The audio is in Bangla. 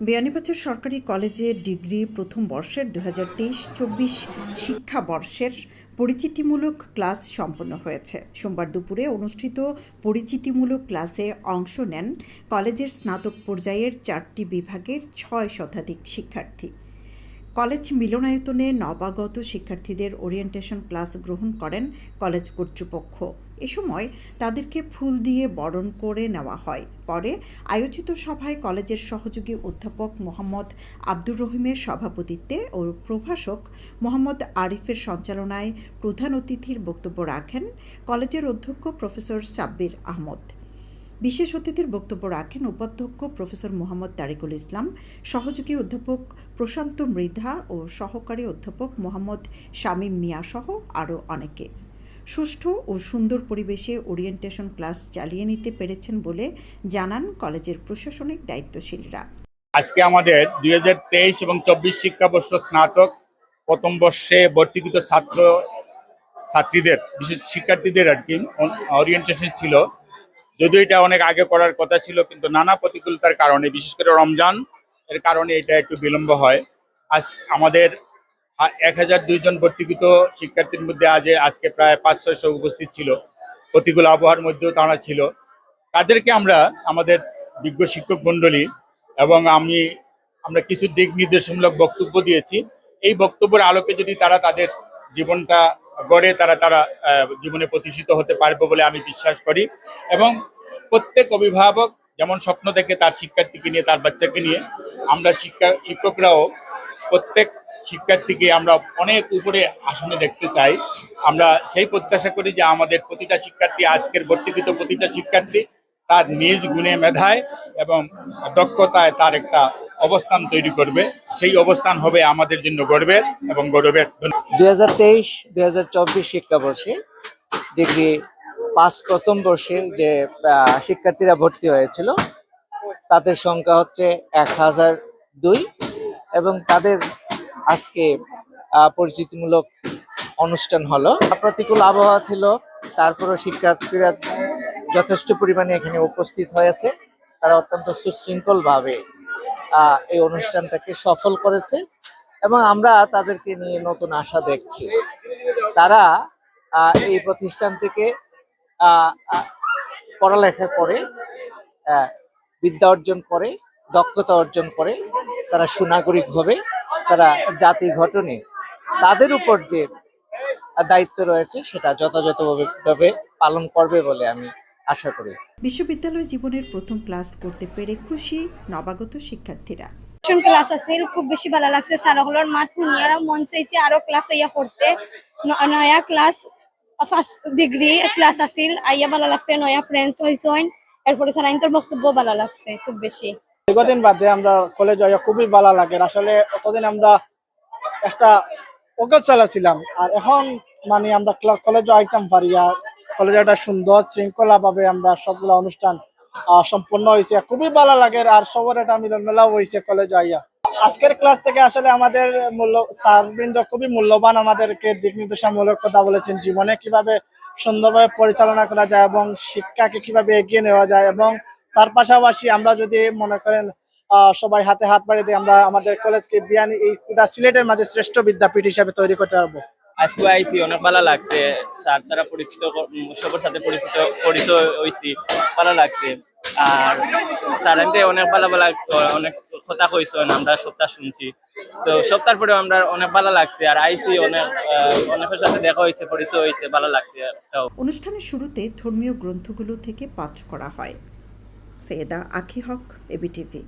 বিয়ানীবাজার সরকারি কলেজে ডিগ্রি প্রথম বর্ষের 2023-24 শিক্ষাবর্ষের পরিচিতিমূলক ক্লাস সম্পন্ন হয়েছে। সোমবার দুপুরে অনুষ্ঠিত পরিচিতিমূলক ক্লাসে অংশ নেন কলেজের স্নাতক পর্যায়ের 4টি বিভাগের 6 শতাধিক শিক্ষার্থী। কলেজ মিলনায়তনে নবাগত শিক্ষার্থীদের ওরিয়েন্টেশন ক্লাস গ্রহণ করেন কলেজ কর্তৃপক্ষ। এ সময় তাদেরকে ফুল দিয়ে বরণ করে নেওয়া হয়। পরে আয়োজিত সভায় কলেজের সহযোগী অধ্যাপক মোহাম্মদ আব্দুর রহিমের সভাপতিত্বে ও প্রভাষক মোহাম্মদ আরিফের সঞ্চালনায় প্রধান অতিথির বক্তব্য রাখেন কলেজের অধ্যক্ষ প্রফেসর সাব্বির আহমদ। বিশেষ অতিথির বক্তব্য রাখেন উপাধ্যক্ষ প্রফেসর মোহাম্মদ তারিকুল ইসলাম, সহযোগী অধ্যাপক প্রশান্ত মৃধা ও সহকারী অধ্যাপক মোহাম্মদ শামীম মিয়া সহ আরও অনেকে। সুষ্ঠু ও সুন্দর পরিবেশে ওরিয়েন্টেশন ক্লাস চালিয়ে নিতে পেরেছেন বলে জানান কলেজের প্রশাসনিক দায়িত্বশীলরা। আজকে আমাদের 2023 এবং 24 শিক্ষাবর্ষ স্নাতক প্রথম বর্ষে ভর্তিকৃত ছাত্র ছাত্রীদের বিশেষ শিক্ষার্থীদের আর কি ওরিয়েন্টেশন ছিল। যদিও এটা অনেক আগে করার কথা ছিল, কিন্তু নানা প্রতিকূলতার কারণে, বিশেষ করে রমজান এর কারণে এটা একটু বিলম্ব হয়। আজ আমাদের 1002 জন ভর্তিকৃত শিক্ষার্থীর মধ্যে আজকে প্রায় 500-600 উপস্থিত ছিল। প্রতিকূল আবহাওয়ার মধ্যেও তারা ছিল। তাদেরকে আমরা আমাদের বিজ্ঞ শিক্ষক মণ্ডলী এবং আমরা কিছু দিক নির্দেশমূলক বক্তব্য দিয়েছি। এই বক্তব্যের আলোকে যদি তারা তাদের জীবনটা গড়ে তারা জীবনে প্রতিষ্ঠিত হতে পারবে বলে আমি বিশ্বাস করি। এবং প্রত্যেক অভিভাবক যেমন স্বপ্ন দেখে তার শিক্ষার্থীকে নিয়ে, তার বাচ্চাকে নিয়ে, আমরা শিক্ষকরাও প্রত্যেক শিক্ষার্থীকে আমরা অনেক উপরে আসনে দেখতে চাই। আমরা সেই প্রত্যাশা করি যে আমাদের প্রতিটা শিক্ষার্থী, আজকের ভর্তিকৃত প্রতিটা শিক্ষার্থী তার নিজ গুণে, মেধায় এবং দক্ষতায় তার একটা অবস্থান তৈরি করবে। সেই অবস্থান হবে আমাদের জন্য গর্বের এবং গৌরবের। 2023-2024 শিক্ষাবর্ষে ডিগ্রি পাস প্রথম বর্ষে যে শিক্ষার্থীরা ভর্তি হয়েছিল তাদের সংখ্যা হচ্ছে 1002 এবং তাদের আজকে পরিচিতিমূলক অনুষ্ঠান হলো। প্রতিকূল আবহাওয়া ছিল, তারপরও শিক্ষার্থীরা যথেষ্ট পরিমাণে এখানে উপস্থিত হয়েছে। তারা অত্যন্ত সুশৃঙ্খলভাবে এই অনুষ্ঠানটাকে সফল করেছে এবং আমরা তাদেরকে নিয়ে নতুন আশা দেখছি। তারা এই প্রতিষ্ঠান থেকে পড়ালেখা করে, বিদ্যা অর্জন করে, দক্ষতা অর্জন করে তারা সুনাগরিক হবে। তারা জাতি গঠনে তাদের উপর যে দায়িত্ব রয়েছে সেটা যথাযথভাবে পালন করবে বলে আমি আশা করি। বিশ্ববিদ্যালয় জীবনের প্রথম ক্লাস করতে পেরে খুশি নবাগত শিক্ষার্থীরা। ক্লাস আছিল, খুব বেশি ভালো লাগছে। স্যারগুলোর মাত শুনিয়ে মন চাইছে আরো ক্লাস আইয়া পড়তে। নয়া ক্লাস ফার্স্ট ডিগ্রি ক্লাস আছিল, আইয়া ভালো লাগছে। নয়া ফ্রেন্ডস হয়েছেন, এরপরে স্যার বক্তব্য ভালো লাগছে খুব বেশি। দীর্ঘদিন বাদে আমরা কলেজ আইয়া খুবই ভালো লাগে। আসলে অতদিন আমরা একটা অগোছালো ছিলাম, আর এখন মানে আমরা কলেজে আইতাম পারি। কলেজে একটা সুন্দর শৃঙ্খলা ভাবে আমরা সবগুলো অনুষ্ঠান সম্পূর্ণ হয়েছে, খুবই ভালো লাগে। আর সবার একটা মিলন মেলাও হয়েছে কলেজে আইয়া। আজকের ক্লাস থেকে আসলে আমাদের স্যারবৃন্দ খুবই মূল্যবান, আমাদেরকে দিক নির্দেশামূলক কথা বলেছেন, জীবনে কিভাবে সুন্দরভাবে পরিচালনা করা যায় এবং শিক্ষাকে কিভাবে এগিয়ে নেওয়া যায়। এবং তার পাশাপাশি আমরা যদি মনে করেন সবাই হাতে হাত বাড়িয়ে দিয়ে আমরা আমাদের কলেজকে সিলেটের মাঝে শ্রেষ্ঠ বিদ্যাপীঠ হিসাবে তৈরি করতে পারবো। আজকে আইসি, অনেক ভালো লাগছে। স্যার দ্বারা পরিচিত, সবার সাথে পরিচয় হয়েছি, ভালো লাগছে। আর স্যার অনেক ভালো অনেক কথা কইছেন, আমরা সবটা শুনছি। তো সপ্তাহ পরে আমরা অনেক ভালো লাগছে। আর আইসি অনেকের সাথে দেখা হয়েছে, পরিচয় হয়েছে, ভালো লাগছে। অনুষ্ঠানের শুরুতে ধর্মীয় গ্রন্থগুলো থেকে পাঠ করা হয়। সৈয়দা আখি হক, এবিটিভি।